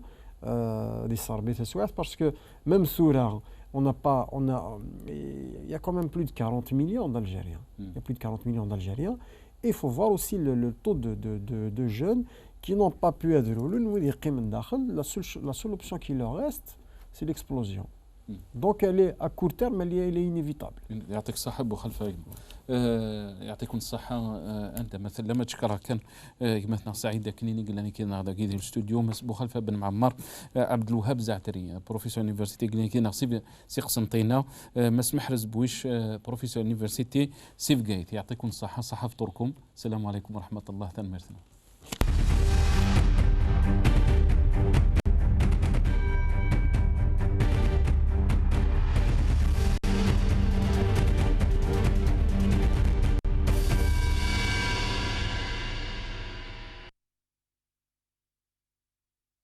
des sarbets parce que même Soura, il y a quand même plus de 40 millions d'Algériens. Il y a plus de 40 millions d'Algériens. Et il faut voir aussi le taux de jeunes qui n'ont pas pu être la seule option qui leur reste, c'est l'explosion. Donc elle est à court terme, elle est inévitable. يعطيك الصحة أبو خلفة يعطيكم الصحة أنت مثلا لما تشكرها كان مثلا سعيدة كنيني قال لي كنا هذا كيدير الاستوديو مس أبو خلفة بن معمر عبد الوهاب زعتري بروفيسور يونيفرسيتي قال لي كنا سي قسنطينة مس محرز بويش بروفيسور يونيفرسيتي سيف جايت يعطيكم الصحة صحة فطوركم السلام عليكم ورحمة الله تنمرتنا.